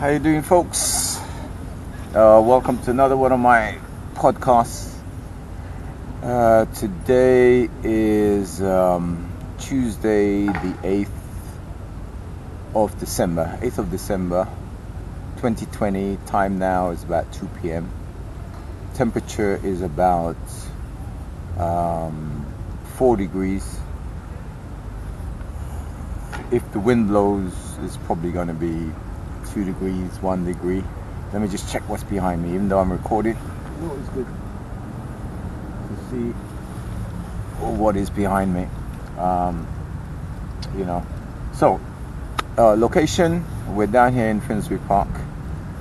How you doing, folks? Welcome to another one of my podcasts. Today is Tuesday, the 8th of December, 2020. Time now is about 2 p.m. Temperature is about 4 degrees. If the wind blows, it's probably going to be 2 degrees, 1 degree. Let me just check what's behind me, even though I'm recording. It's always good to see what is behind me. So, location, we're down here in Finsbury Park,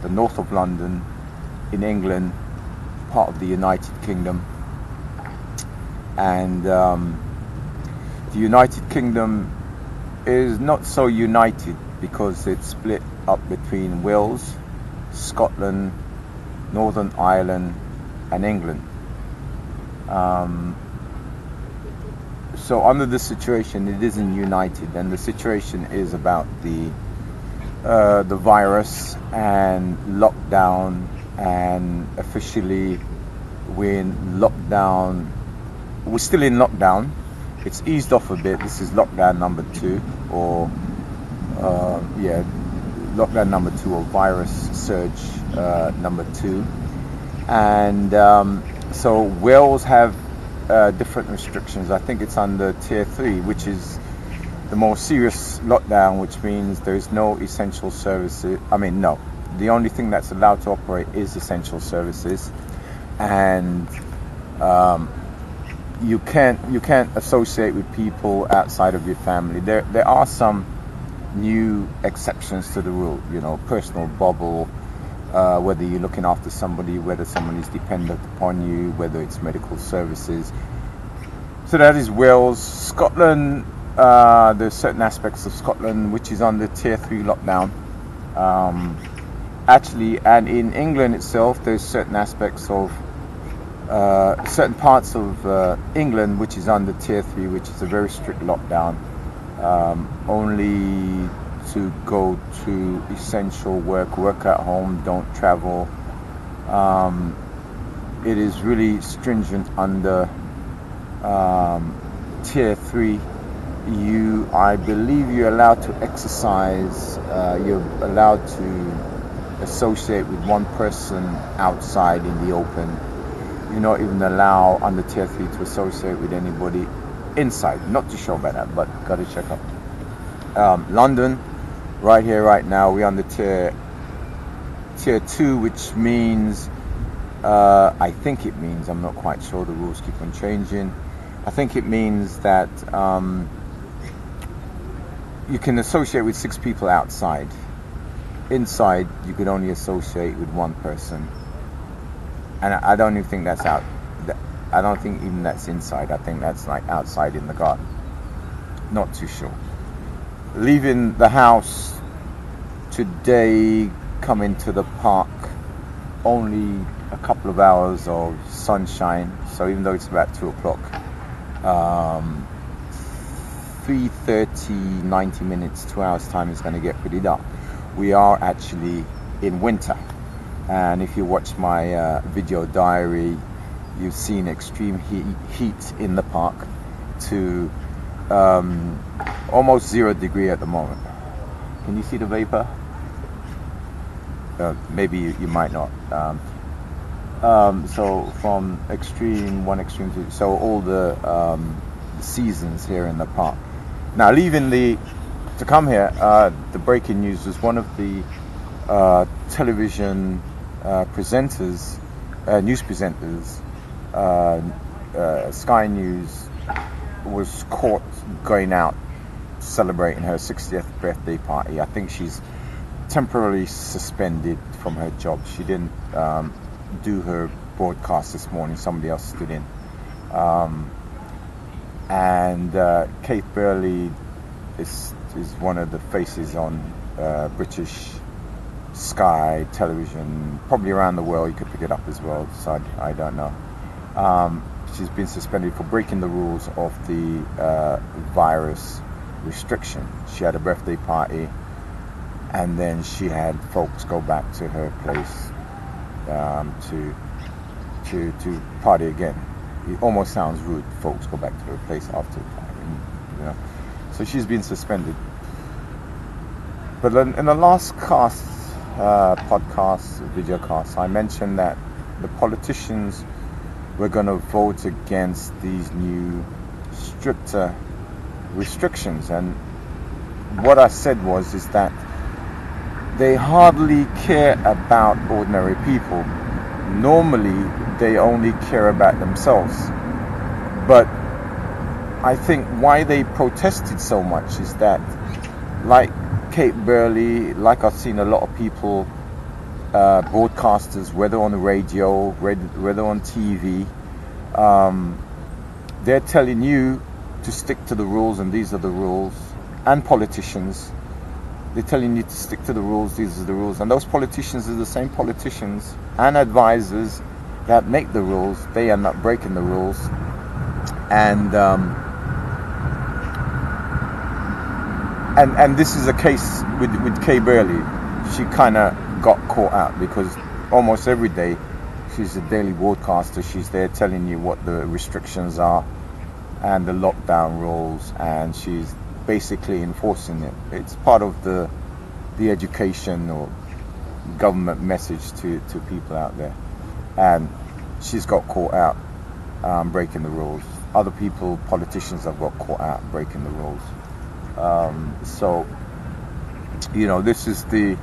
the north of London, in England, part of the United Kingdom. And the United Kingdom is not so united because it's split up between Wales, Scotland, Northern Ireland and England. So under this situation, it isn't united, and the situation is about the virus and lockdown, and officially we're still in lockdown. It's eased off a bit. This is lockdown number 2, or lockdown number 2, or virus surge number 2. And so Wales have different restrictions. I think it's under tier 3, which is the more serious lockdown, which means there is no essential services. The only thing that's allowed to operate is essential services, and you can't associate with people outside of your family. There are some new exceptions to the rule, personal bubble, whether you're looking after somebody, whether someone is dependent upon you, whether it's medical services. So that is Wales. Scotland, there's certain aspects of Scotland which is under tier 3 lockdown. And in England itself, there's certain aspects of certain parts of England which is under tier 3, which is a very strict lockdown. Only to go to essential work at home, don't travel. It is really stringent under tier 3. I believe you're allowed to exercise, you're allowed to associate with one person outside in the open. You're not even allowed under tier 3 to associate with anybody inside. Not too sure about that, but gotta check up. London, right here, right now, we're under tier 2, which means, I think it means, I'm not quite sure, the rules keep on changing. I think it means that you can associate with 6 people outside. Inside, you could only associate with one person. And I don't even think that's out. I don't think even that's inside. I think that's like outside in the garden. Not too sure. Leaving the house today, coming to the park, only a couple of hours of sunshine. So even though it's about 2 o'clock, 3:30, 90 minutes, 2 hours time is going to get pretty dark. We are actually in winter. And if you watch my video diary, you've seen extreme heat in the park to almost 0 degree at the moment. Can you see the vapor? Maybe you might not. So from one extreme to, so all the seasons here in the park. Now to come here, the breaking news was one of the television presenters, news presenters, Sky News, was caught going out celebrating her 60th birthday party. I think she's temporarily suspended from her job. She didn't do her broadcast this morning. Somebody else stood in. And Kate Burley is one of the faces on British Sky television, probably around the world. You could pick it up as well, so I don't know. She's been suspended for breaking the rules of the virus restriction. She had a birthday party and then she had folks go back to her place to party again. It almost sounds rude. Folks go back to her place after the party, you know. So she's been suspended. But in the last podcast, video cast, I mentioned that the politicians were going to vote against these new stricter restrictions, and what I said is that they hardly care about ordinary people. Normally they only care about themselves, but I think why they protested so much is that, like Kate Burley, like I've seen a lot of people, broadcasters, whether on the radio, whether on TV, they're telling you to stick to the rules, and these are the rules. And politicians, they're telling you to stick to the rules, these are the rules. And those politicians are the same politicians and advisors that make the rules. They end up breaking the rules. And this is a case with Kay Burley. She kind of got caught out because almost every day she's a daily broadcaster. She's there telling you what the restrictions are and the lockdown rules, and she's basically enforcing it. It's part of the education or government message to people out there, and she's got caught out breaking the rules. Other people, politicians, have got caught out breaking the rules. So, you know, this is the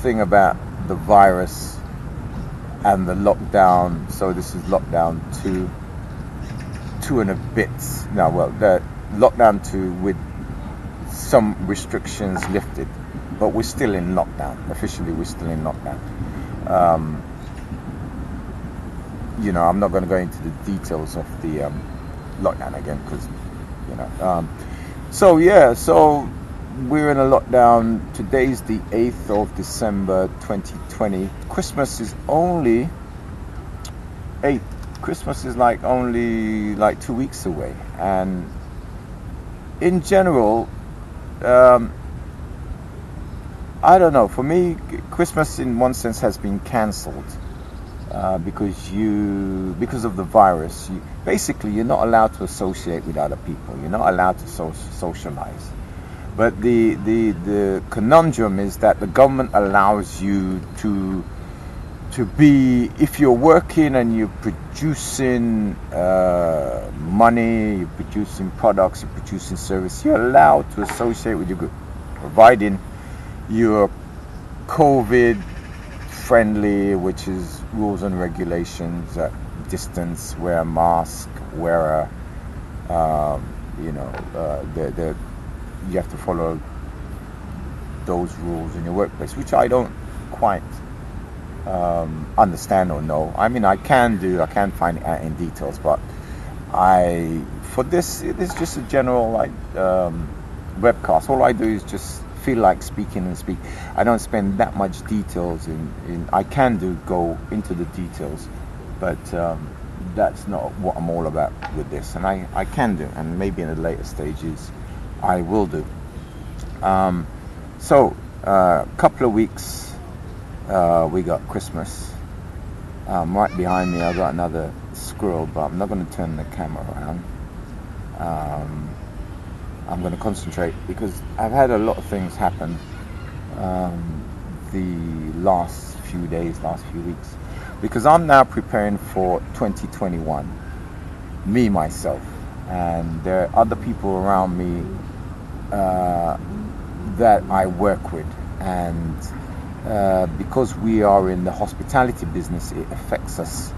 thing about the virus and the lockdown. So this is lockdown 2 and a bit. No, well, the lockdown 2 with some restrictions lifted, but we're still in lockdown. Officially, we're still in lockdown. You know, I'm not going to go into the details of the lockdown again because, you know. So we're in a lockdown. Today's the 8th of December 2020. Christmas is only 8. Christmas is only 2 weeks away, and in general, I don't know. For me, Christmas in one sense has been cancelled because of the virus. You're not allowed to associate with other people. You're not allowed to socialize. But the conundrum is that the government allows you to be, if you're working and you're producing money, you're producing products, you're producing service, you're allowed to associate with your group, providing you're COVID friendly, which is rules and regulations, distance, wear a mask, wear you have to follow those rules in your workplace, which I don't quite understand or know. I mean, I can find it out in details, but it is just a general webcast. All I do is just feel like speaking and speak. I don't spend that much details in I can go into the details, but that's not what I'm all about with this, and I can do, and maybe in the later stages I will do. So a couple of weeks we got Christmas. Right behind me I got another squirrel, but I'm not going to turn the camera around. I'm going to concentrate because I've had a lot of things happen the last few weeks, because I'm now preparing for 2021, me, myself, and there are other people around me that I work with, and because we are in the hospitality business, it affects us.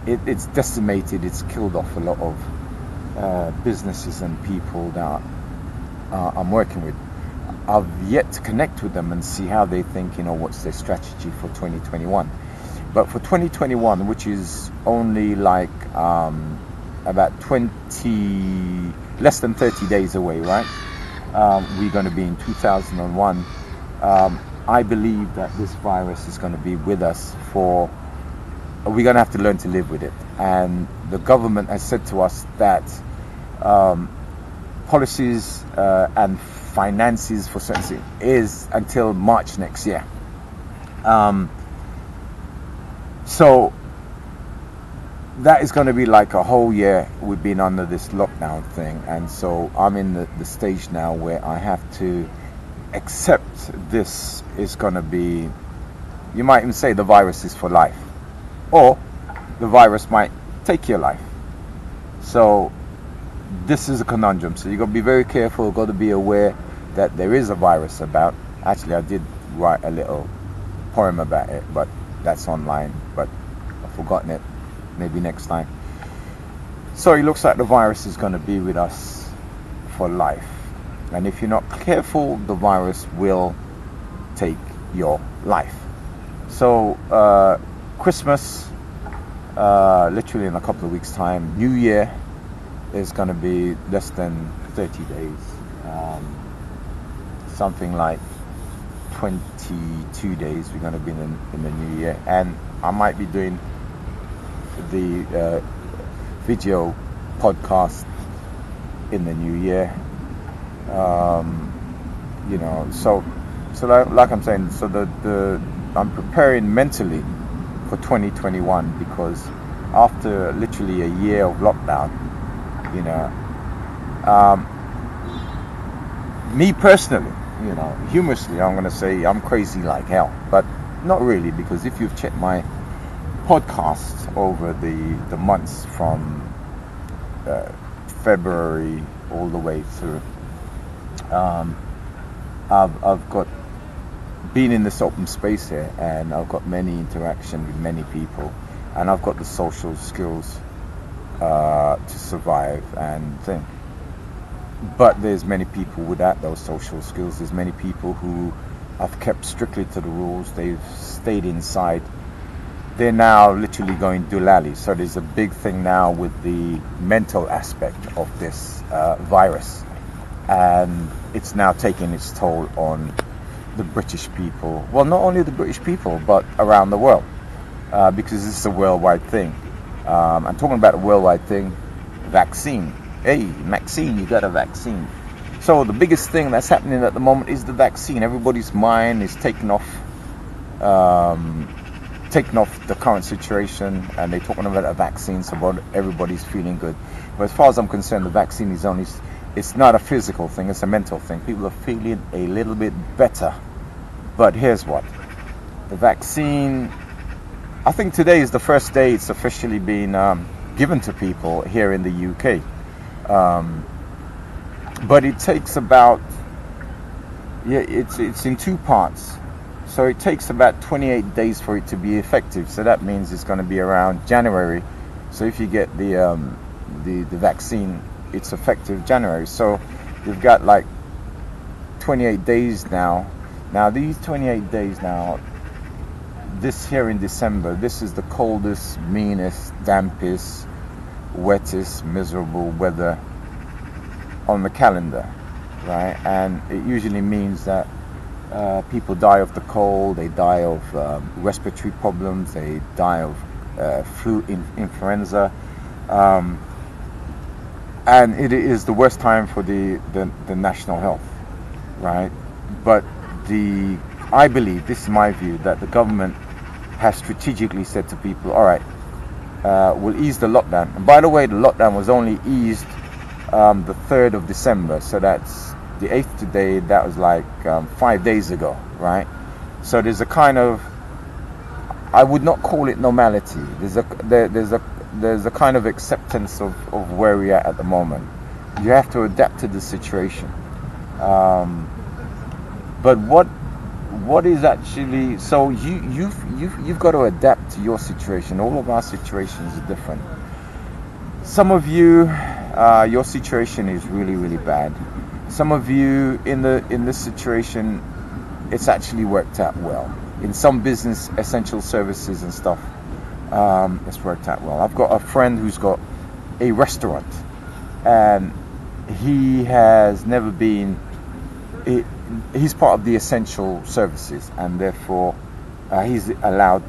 It's decimated, it's killed off a lot of businesses and people that I'm working with. I've yet to connect with them and see how they think, what's their strategy for 2021. But for 2021, which is only about less than 30 days away, right? We're going to be in 2001. I believe that this virus is going to be with us we're going to have to learn to live with it. And the government has said to us that policies and finances for certain things is until March next year. So that is going to be like a whole year we've been under this lockdown thing, and so I'm in the stage now where I have to accept this is going to be, you might even say the virus is for life, or the virus might take your life. So this is a conundrum, so you've got to be very careful, you've got to be aware that there is a virus about. Actually, I did write a little poem about it, but that's online, but I've forgotten it. Maybe next time. So it looks like the virus is going to be with us for life, and if you're not careful, the virus will take your life. So Christmas, literally in a couple of weeks time, New Year is going to be less than 30 days, something like 22 days we're going to be in the new year, and I might be doing the video podcast in the new year. You know, so like I'm saying, so I'm preparing mentally for 2021, because after literally a year of lockdown, you know, me personally, you know, humorously, I'm going to say I'm crazy like hell, but not really, because if you've checked my podcasts over the months from February all the way through, I've got been in this open space here, and I've got many interaction with many people, and I've got the social skills to survive and think. But there's many people without those social skills. There's many people who have kept strictly to the rules. They've stayed inside. They're now literally going doolally. So there's a big thing now with the mental aspect of this virus, and it's now taking its toll on the British people. Well, not only the British people, but around the world, because this is a worldwide thing. I'm talking about a worldwide thing. Vaccine. Hey, Maxine, you got a vaccine. So the biggest thing that's happening at the moment is the vaccine. Everybody's mind is taking off the current situation, and they're talking about a vaccine, so everybody's feeling good. But as far as I'm concerned, the vaccine is only, it's not a physical thing, it's a mental thing. People are feeling a little bit better. But here's what. The vaccine, I think today is the first day it's officially been given to people here in the UK. But it takes about, it's in two parts. So it takes about 28 days for it to be effective. So that means it's going to be around January. So if you get the vaccine, it's effective January. So you've got like 28 days now. Now these 28 days now, this here in December, this is the coldest, meanest, dampest, wettest, miserable weather on the calendar, right? And it usually means that people die of the cold, they die of respiratory problems, they die of flu, influenza, and it is the worst time for the national health, right? But I believe, this is my view, that the government has strategically said to people, all right, we'll ease the lockdown. And by the way, the lockdown was only eased the 3rd of December, so that's the 8th today. That was like 5 days ago, right? So there's a kind of, I would not call it normality. There's a kind of acceptance of where we are at the moment. You have to adapt to the situation. But what is actually, so you've got to adapt to your situation. All of our situations are different. Some of you, your situation is really, really bad. Some of you in this situation, it's actually worked out well. In some business, essential services and stuff, it's worked out well. I've got a friend who's got a restaurant, and he has never been, he's part of the essential services, and therefore he's allowed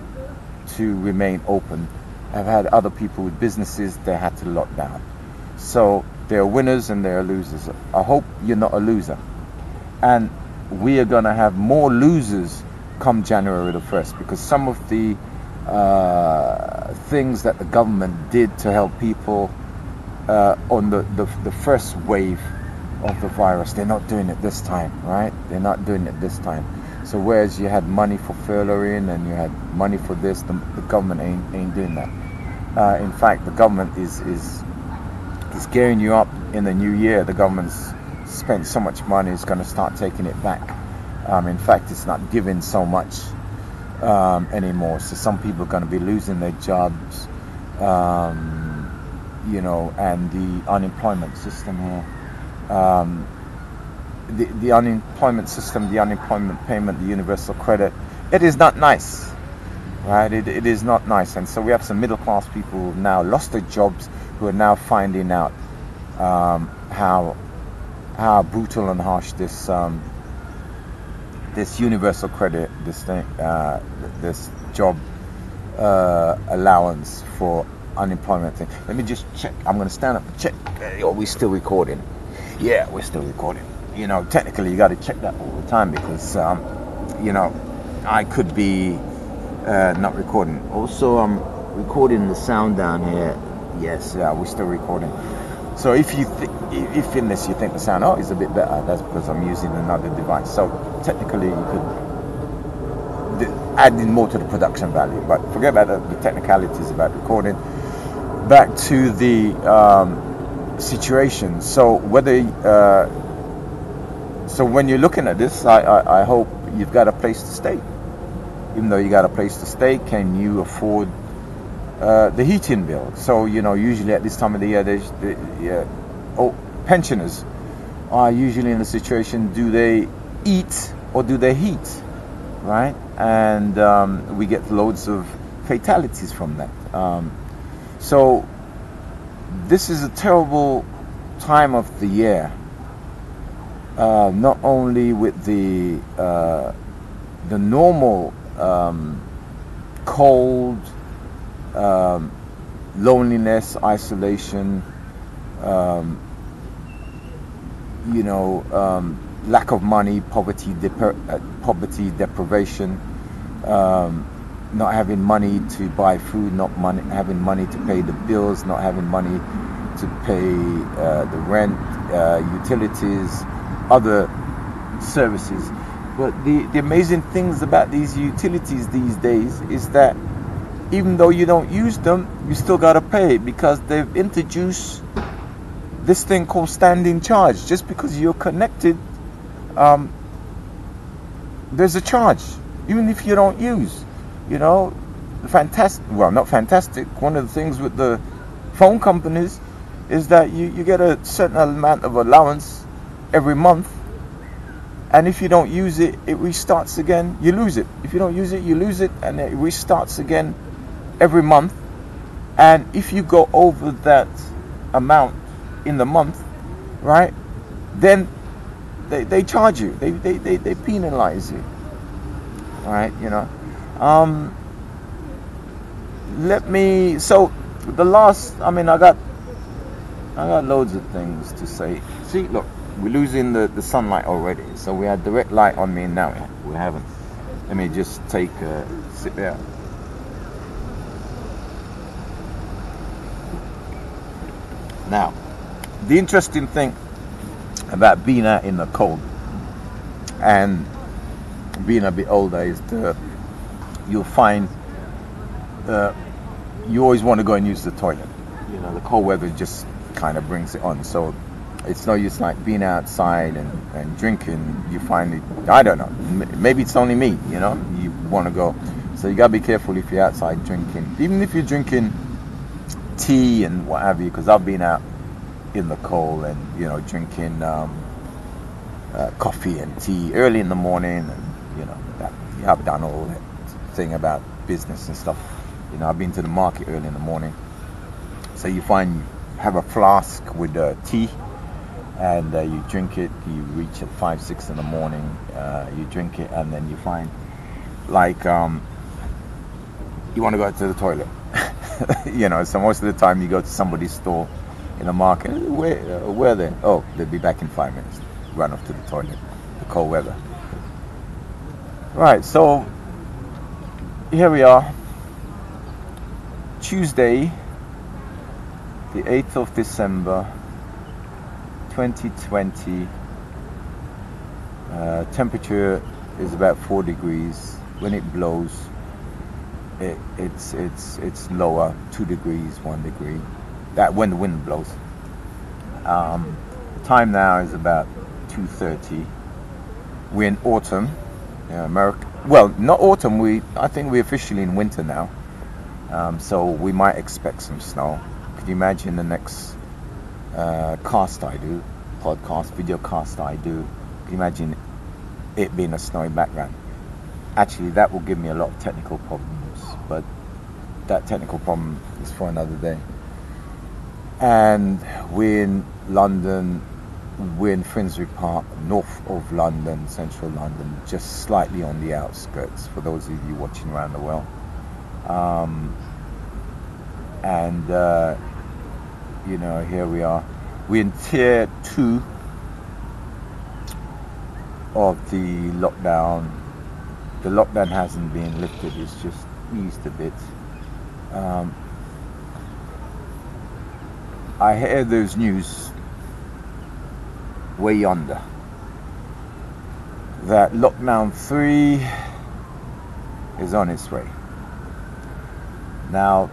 to remain open. I've had other people with businesses, they had to lock down. So There are winners and there are losers. I hope you're not a loser. And we are going to have more losers come January the 1st, because some of the things that the government did to help people on the first wave of the virus, they're not doing it this time, right? They're not doing it this time. So whereas you had money for furloughing and you had money for this, the government ain't doing that. In fact, the government is gearing you up in the new year. The government's spent so much money, it's going to start taking it back. In fact, it's not giving so much anymore. So some people are going to be losing their jobs, you know, and the unemployment system here. The unemployment system, the unemployment payment, the universal credit, it is not nice, right? It is not nice. And so we have some middle class people who have now lost their jobs, who are now finding out how brutal and harsh this this universal credit, this thing, this job allowance for unemployment thing. Let me just check. I'm going to stand up and check. Are we still recording? Yeah, we're still recording. You know, technically you got to check that all the time, because you know, I could be not recording. Also, I'm recording the sound down here. Yes, we're still recording. So if if in this you think the sound is a bit better, that's because I'm using another device. So technically you could add in more to the production value, but forget about the technicalities about recording. Back to the situation. So whether so when you're looking at this, I hope you've got a place to stay. Even though you got a place to stay, can you afford the heating bill? So, you know, usually at this time of the year, pensioners are usually in the situation: do they eat or do they heat, right? And we get loads of fatalities from that. So this is a terrible time of the year. Not only with the normal cold, loneliness, isolation, you know, lack of money, poverty, deprivation, not having money to buy food, having money to pay the bills, not having money to pay the rent, utilities, other services. But the amazing things about these utilities these days is that even though you don't use them, you still got to pay, because they've introduced this thing called standing charge. Just because you're connected, there's a charge, even if you don't use. You know, not fantastic. One of the things with the phone companies is that you get a certain amount of allowance every month, and if you don't use it, it restarts again. You lose it. If you don't use it, you lose it, and it restarts again every month. And if you go over that amount in the month, right, then they charge you. They penalize you. All right, you know. So the last, I got loads of things to say. See, look, we're losing the sunlight already. So we had direct light on me, and now we haven't. Let me just sit there. Now, the interesting thing about being out in the cold and being a bit older is you'll find you always want to go and use the toilet. You know, the cold weather just kind of brings it on. So it's no use like being outside and drinking. You find it, I don't know, maybe it's only me, you know, you want to go. So you got to be careful if you're outside drinking, even if you're drinking tea and what have you, because I've been out in the cold and, you know, drinking coffee and tea early in the morning, and, you know, I've done all that thing about business and stuff. You know, I've been to the market early in the morning. So you have a flask with tea, and you drink it. You reach at 5-6 in the morning, you drink it, and then you find like you want to go to the toilet. You know, so most of the time you go to somebody's store in the market. Where are they? Oh, they'll be back in 5 minutes. Run off to the toilet. The cold weather. Right, so here we are. Tuesday, the 8th of December, 2020. Temperature is about 4 degrees. When it blows, it's lower, 2 degrees, 1 degree. That when the wind blows. Time now is about 2:30. We're in autumn. America. Well, not autumn. I think we're officially in winter now. So we might expect some snow. Could you imagine the next video cast I do? Could you imagine it being a snowy background? Actually, that will give me a lot of technical problems, but that technical problem is for another day. And we're in London. We're in Finsbury Park, north of London, central London, just slightly on the outskirts, for those of you watching around the world. Here we are. We're in tier 2 of the lockdown. The lockdown hasn't been lifted, it's just eased a bit. I hear those news way yonder that lockdown 3 is on its way. Now,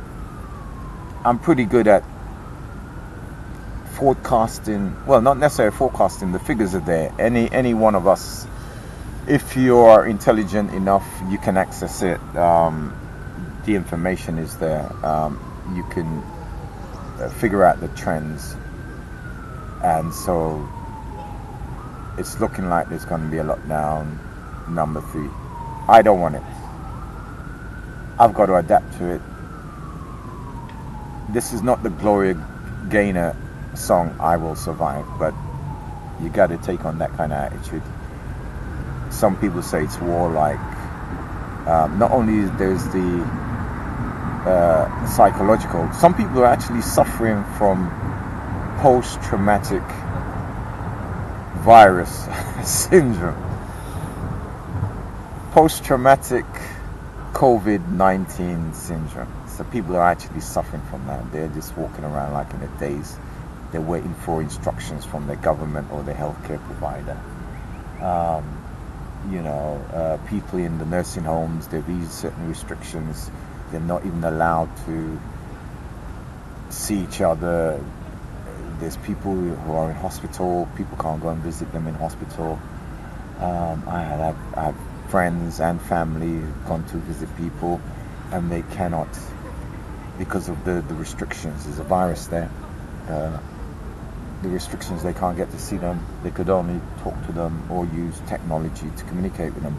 I'm pretty good at forecasting. Well, not necessarily forecasting. The figures are there. Any one of us, if you are intelligent enough, you can access it. The information is there. You can figure out the trends, and so it's looking like there's going to be a lockdown number 3. I don't want it. I've got to adapt to it. This is not the Gloria Gaynor song, I Will Survive, but you got to take on that kind of attitude. Some people say it's warlike. Not only there's the psychological, some people are actually suffering from post-traumatic virus syndrome, post-traumatic COVID-19 syndrome. So people are actually suffering from that. They're just walking around like in a daze. They're waiting for instructions from their government or their healthcare provider. People in the nursing homes, there are certain restrictions. They're not even allowed to see each other. There's people who are in hospital. People can't go and visit them in hospital. I have friends and family who've gone to visit people, and they cannot, because of the restrictions. There's a virus there. The restrictions, they can't get to see them. They could only talk to them or use technology to communicate with them.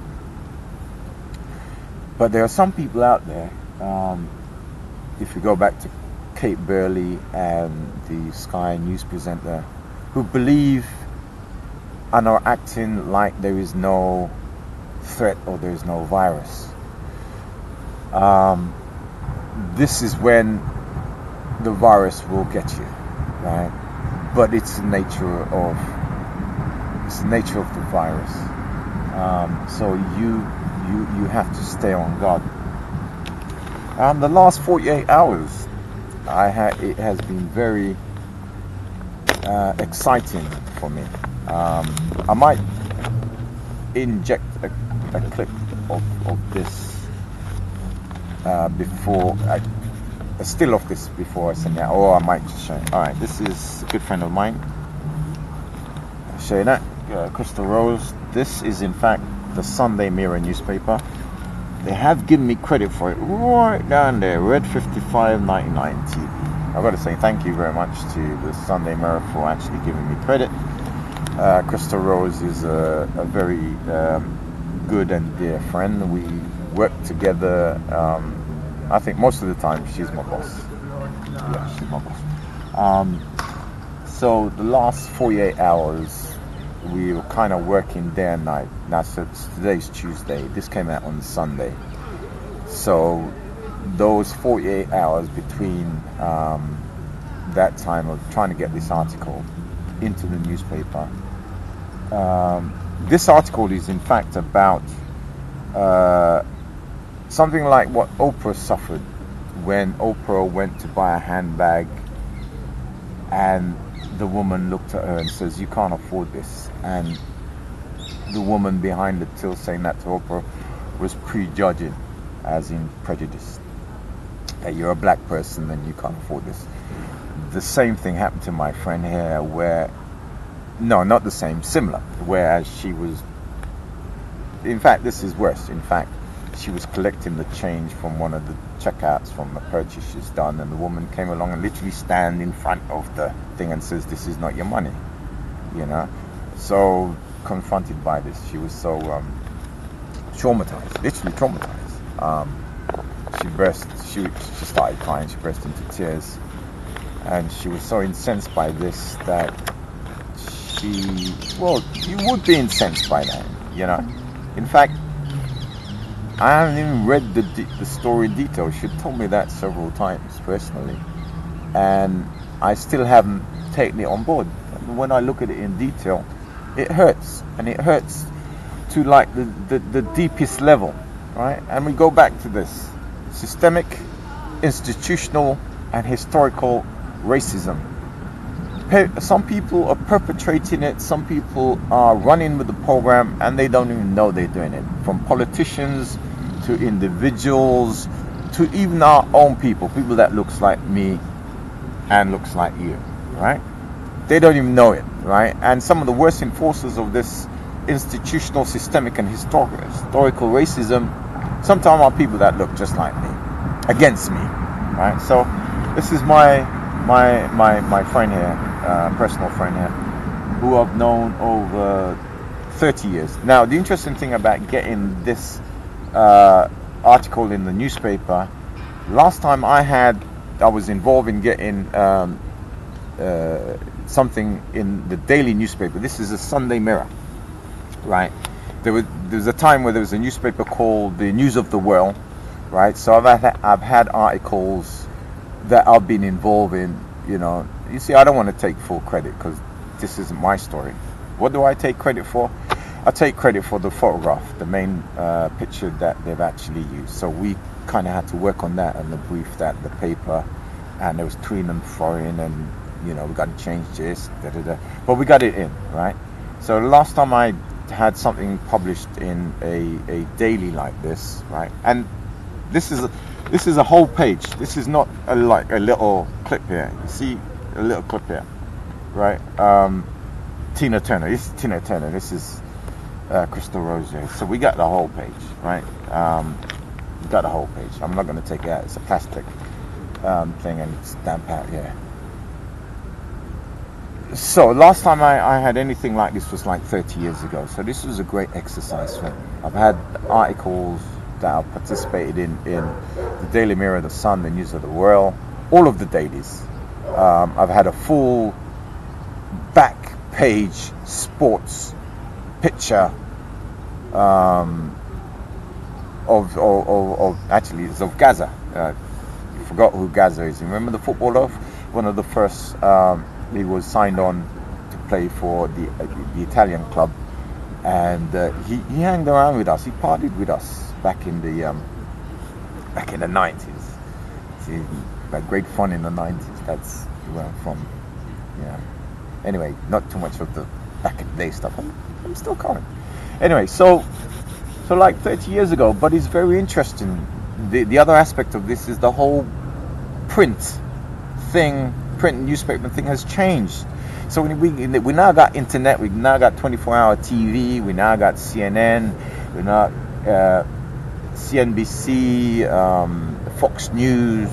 But there are some people out there, if you go back to Kate Burley and the Sky News presenter, who believe and are acting like there is no threat or there is no virus. This is when the virus will get you, right? But it's the nature of the virus. So you have to stay on guard. The last 48 hours, it has been very exciting for me. I might inject a clip of this before a still of this before I send it out, or I might just show it. All right, this is a good friend of mine. I'll show you that. Chrystal Rose. This is in fact the Sunday Mirror newspaper. They have given me credit for it right down there, Red 5599 TV. I've got to say thank you very much to the Sunday Mirror for actually giving me credit. Chrystal Rose is a very good and dear friend. We work together. I think most of the time she's my boss. Yeah, she's my boss. So the last 48 hours we were kind of working day and night. Now, so today's Tuesday. This came out on Sunday. So those 48 hours between that time of trying to get this article into the newspaper. This article is in fact about something like what Oprah suffered when Oprah went to buy a handbag and the woman looked at her and says, "You can't afford this." And the woman behind the till saying that to Oprah was prejudging, as in prejudiced, that you're a black person and you can't afford this. The same thing happened to my friend here, where, no, not the same, similar, whereas she was, in fact, this is worse. In fact, she was collecting the change from one of the checkouts from the purchase she's done, and the woman came along and literally stand in front of the thing and says, "This is not your money," you know. So confronted by this, she was so traumatized, literally traumatized. She started crying, she burst into tears, and she was so incensed by this that you would be incensed by that, you know. In fact, I haven't even read the story in detail. She told me that several times personally, and I still haven't taken it on board. When I look at it in detail, it hurts, and it hurts to like the deepest level, right? And we go back to this systemic, institutional, and historical racism. Some people are perpetrating it, some people are running with the program, and they don't even know they're doing it. From politicians to individuals to even our own people that looks like me and looks like you, right? They don't even know it, right? And some of the worst enforcers of this institutional, systemic, and historical racism sometimes are people that look just like me, against me, right? So this is my friend here, personal friend here, who I've known over 30 years. Now, the interesting thing about getting this article in the newspaper, last time I was involved in getting something in the daily newspaper. This is a Sunday Mirror, right? There was a time where there was a newspaper called the News of the World, right? So I've had articles that I've been involved in, you know. You see, I don't want to take full credit because this isn't my story. What do I take credit for? I take credit for the photograph, the main picture that they've actually used. So we kind of had to work on that and the brief that the paper, and there was tween and throwing, and you know, we got to change this, but we got it in, right? So the last time I had something published in a daily like this, right? And this is a whole page. This is not like a little clip here. You see a little clip here, right? Tina Turner. This is Tina Turner. This is Chrystal Rose. So we got the whole page, right? We got the whole page. I'm not going to take it out. It's a plastic thing, and it's damp out here. So last time I had anything like this was like 30 years ago. So this was a great exercise for me. I've had articles that I've participated in the Daily Mirror, the Sun, the News of the World, all of the dailies. I've had a full back page sports picture of actually it's of Gaza. You forgot who Gaza is. You remember the footballer? One of the first. He was signed on to play for the Italian club, and he hung around with us. He partied with us back in the 90s. See, we had great fun in the 90s. That's where I'm from. Yeah. Anyway, not too much of the back in the day stuff. I'm still current. Anyway, so like 30 years ago. But it's very interesting. The other aspect of this is the whole print newspaper thing has changed. So we now got internet, we now got 24-hour TV, we now got CNN, we now CNBC, Fox News,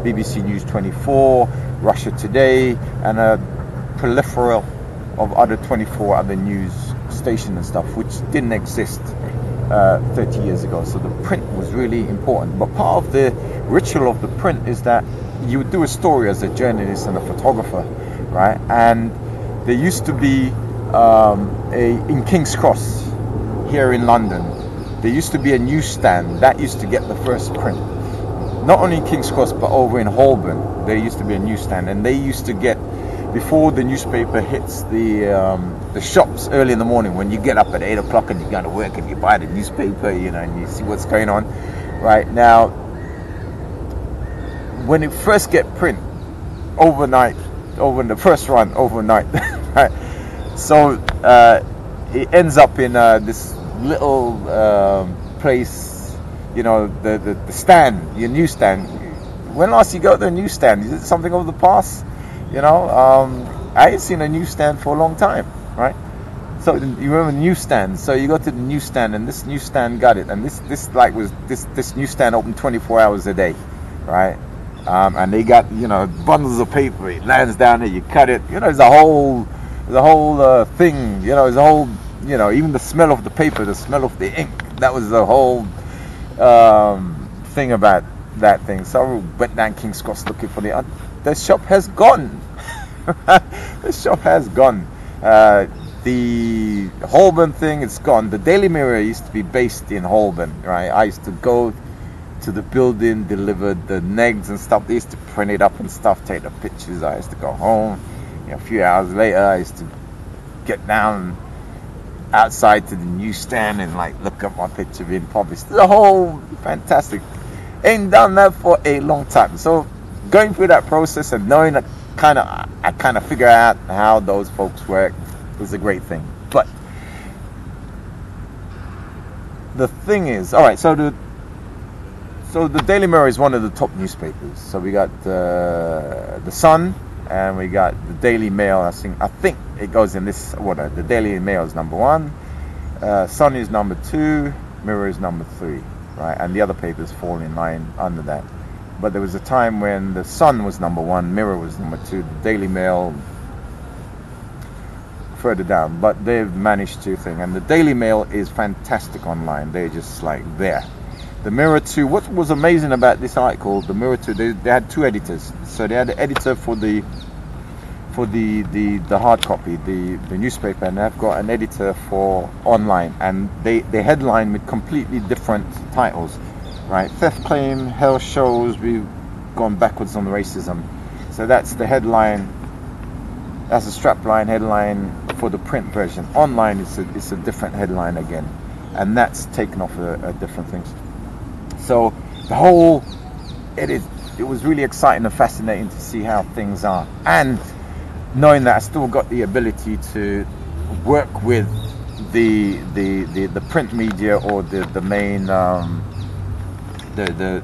BBC News 24, Russia Today, and a plethora of other 24 other news stations and stuff, which didn't exist 30 years ago. So the print was really important. But part of the ritual of the print is that you would do a story as a journalist and a photographer, right? And there used to be in King's Cross here in London, there used to be a newsstand that used to get the first print. not only in King's Cross but over in Holborn, there used to be a newsstand, and they used to get, before the newspaper hits the shops early in the morning, when you get up at 8 o'clock and you go to work and you buy the newspaper, and you see what's going on. Right now, when it first get print overnight, over the first run overnight, right? So it ends up in this little place, the stand, your newsstand. When last you go to the newsstand? Is it something of the past? I ain't seen a newsstand for a long time, right? So you remember newsstands? So you go to the newsstand, and this newsstand got it, and this newsstand open 24 hours a day, right? And they got bundles of paper. It lands down there, you cut it. There's a whole thing. There's a whole even the smell of the paper, the smell of the ink. That was the whole thing about that thing. So I went down King's Cross looking for the shop has gone. The shop has gone. The Holborn thing, it's gone. The Daily Mirror used to be based in Holborn, right? I used to go to the building, deliver the negs and stuff. They used to print it up and stuff, take the pictures. I used to go home. A few hours later, I used to get down outside to the newsstand and look up my picture being published. The whole fantastic. Ain't done that for a long time. So going through that process and knowing that I kind of figure out how those folks work was a great thing. But the thing is, all right, so the Daily Mirror is one of the top newspapers. So we got the Sun, and we got the Daily Mail. I think it goes in this order. The Daily Mail is number 1, Sun is number 2, Mirror is number 3, right? And the other papers fall in line under that. But there was a time when the Sun was number 1, Mirror was number 2, the Daily Mail further down. But they've managed to thing. And the Daily Mail is fantastic online. They're just there. The Mirror too. What was amazing about this article, the Mirror too, they had 2 editors. So they had the editor for the hard copy, the newspaper, and they've got an editor for online, and they headline with completely different titles, right? Theft claim, hell shows, we've gone backwards on racism. So that's the headline. That's a strapline headline for the print version. Online it's a different headline again, and that's taken off a different thing. So the whole it was really exciting and fascinating to see how things are, and knowing that I still got the ability to work with the print media or the main the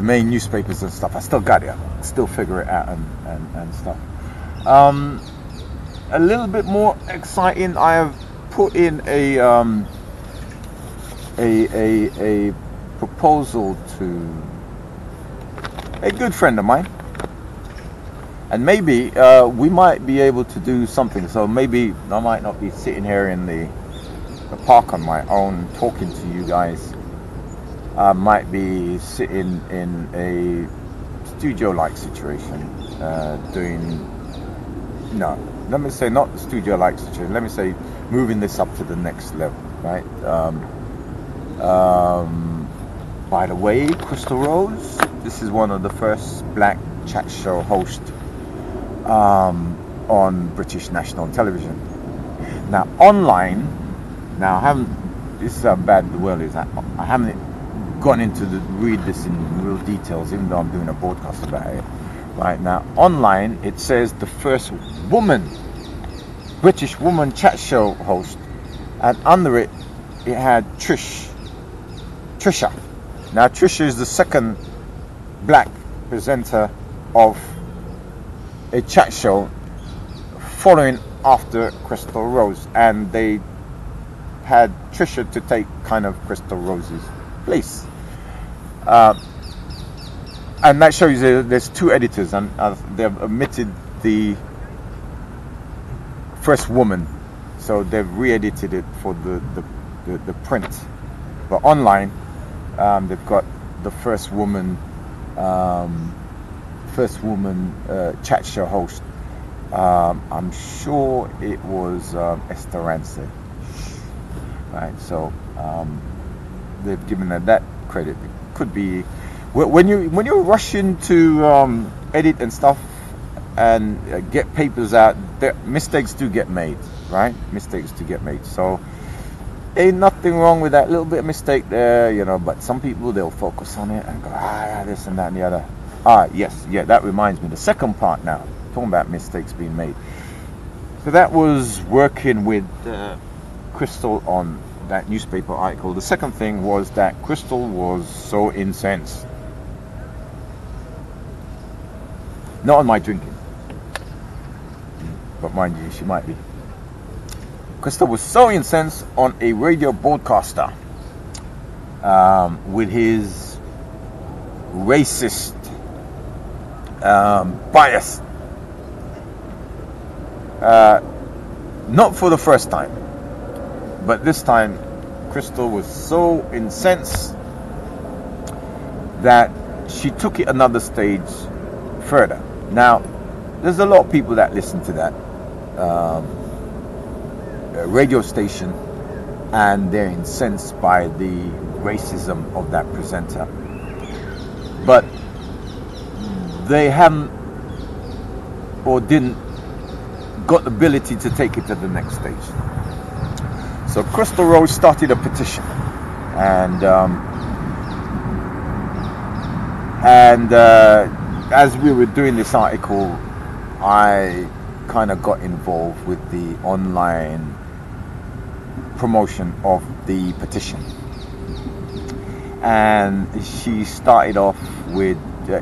main newspapers and stuff. I still got it. I still figure it out and stuff. A little bit more exciting, I have put in a proposal to a good friend of mine, and maybe we might be able to do something. So maybe I might not be sitting here in the park on my own talking to you guys. I might be sitting in a studio-like situation, let me say not the studio-like situation. Let me say moving this up to the next level, right? By the way, Chrystal Rose, this is one of the first black chat show hosts on British national television. Now online, this is how bad the world is. I haven't gone into read this in real details, even though I'm doing a broadcast about it. Right now, online it says the first British woman chat show host, and under it had Trisha. Now Trisha is the second black presenter of a chat show following after Chrystal Rose, and they had Trisha to take kind of Chrystal Rose's place. And that shows you there's 2 editors, and they've omitted the first woman, so they've re-edited it for the print. But online, they've got the first woman chat show host. I'm sure it was Esther Ranson, right? So they've given her that credit. It could be when you're rushing to edit and stuff and get papers out, mistakes do get made, right? Mistakes do get made. So ain't nothing wrong with that little bit of mistake there, you know. But some people, they'll focus on it and go, this and that and the other. Yes, yeah. That reminds me. The second part now, talking about mistakes being made. So that was working with Chrystal on that newspaper article. The second thing was that Chrystal was so incensed. Not on my drinking, but mind you, she might be. Chrystal was so incensed on a radio broadcaster with his racist bias. Not for the first time, but this time Chrystal was so incensed that she took it another stage further. Now, there's a lot of people that listen to that radio station, and they're incensed by the racism of that presenter, but they haven't or didn't got the ability to take it to the next stage. So Chrystal Rose started a petition, and as we were doing this article, I kind of got involved with the online promotion of the petition, and she started off with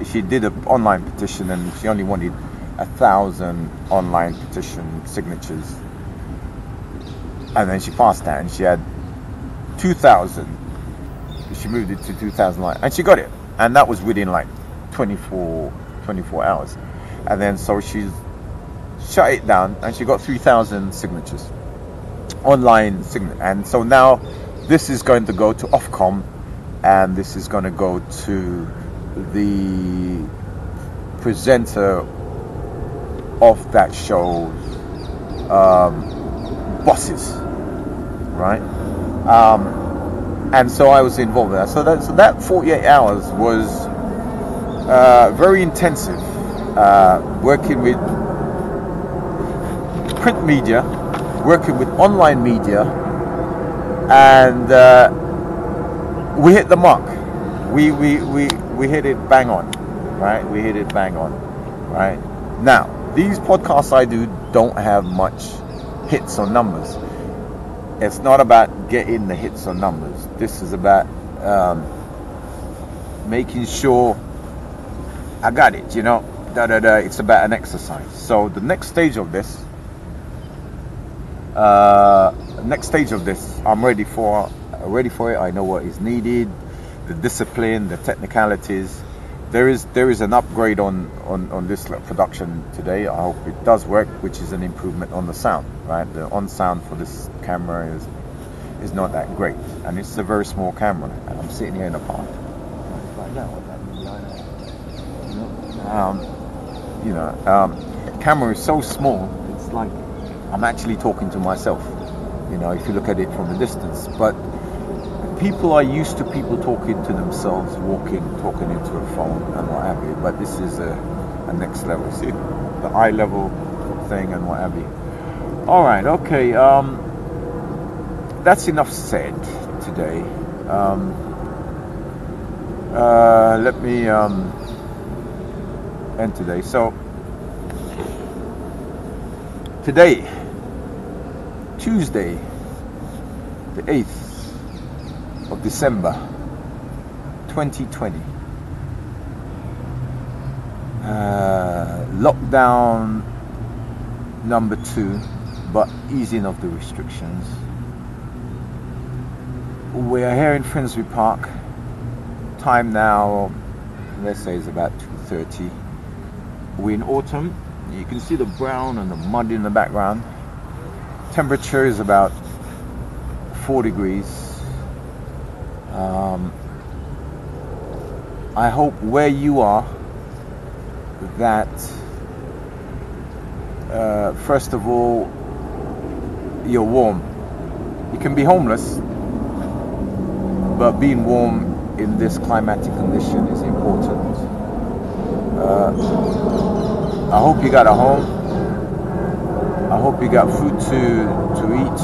she did an online petition, and she only wanted 1,000 online petition signatures, and then she passed that, and she had 2,000. She moved it to 2,000, and she got it, and that was within like 24 hours. And then so she's shut it down, and she got 3,000 signatures, online signature. And so now this is going to go to Ofcom, and this is going to go to the presenter of that show's bosses, right? And so I was involved in that. So that 48 hours was very intensive, working with print media, working with online media, and we hit the mark. We hit it bang on, right? We hit it bang on, right? Now, these podcasts I do don't have much hits or numbers. It's not about getting the hits or numbers. This is about making sure I got it, you know. It's about an exercise. So the next stage of this, I'm ready for it. I know what is needed, the discipline, the technicalities. There is an upgrade on this production today. I hope it does work, which is an improvement on the sound, right? The on sound for this camera is not that great, and it's a very small camera, and I'm sitting here in the park. Camera is so small, it's like I'm actually talking to myself, you know, if you look at it from a distance. But people are used to people talking to themselves, talking into a phone and what have you. But this is a next level. See, the eye level thing and what have you. All right, okay. That's enough said today. Let me end today. So today, Tuesday, the 8th of December 2020, lockdown number 2, but easing of the restrictions. We are here in Finsbury Park. Time now, let's say, is about 2:30. We're in autumn. You can see the brown and the mud in the background. Temperature is about 4 degrees. I hope where you are that first of all you're warm. You can be homeless, but being warm in this climatic condition is important. I hope you got a home. I hope you got food to eat.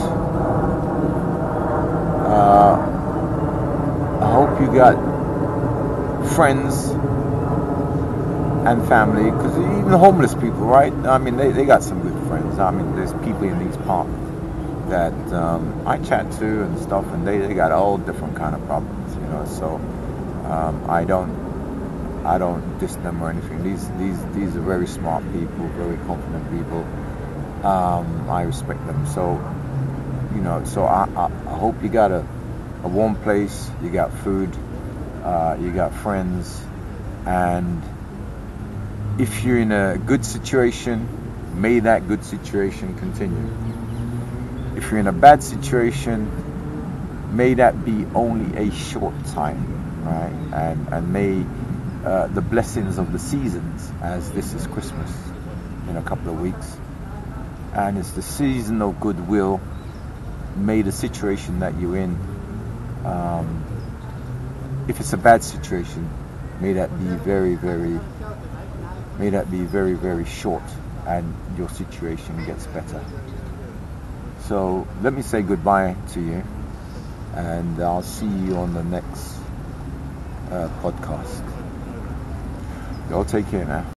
I hope you got friends and family, because even homeless people, right? I mean, they got some good friends. I mean, there's people in these parks that I chat to and stuff, and they got all different kind of problems, you know. So I don't diss them or anything. These are very smart people, very confident people. I respect them. So, you know, so I hope you got a warm place, you got food, you got friends, and if you're in a good situation, may that good situation continue. If you're in a bad situation, may that be only a short time, right? And may the blessings of the seasons, as this is Christmas in a couple of weeks, and it's the season of goodwill, may the situation that you're in, if it's a bad situation, may that be very, very short, and your situation gets better. So let me say goodbye to you, and I'll see you on the next podcast. Y'all take care now.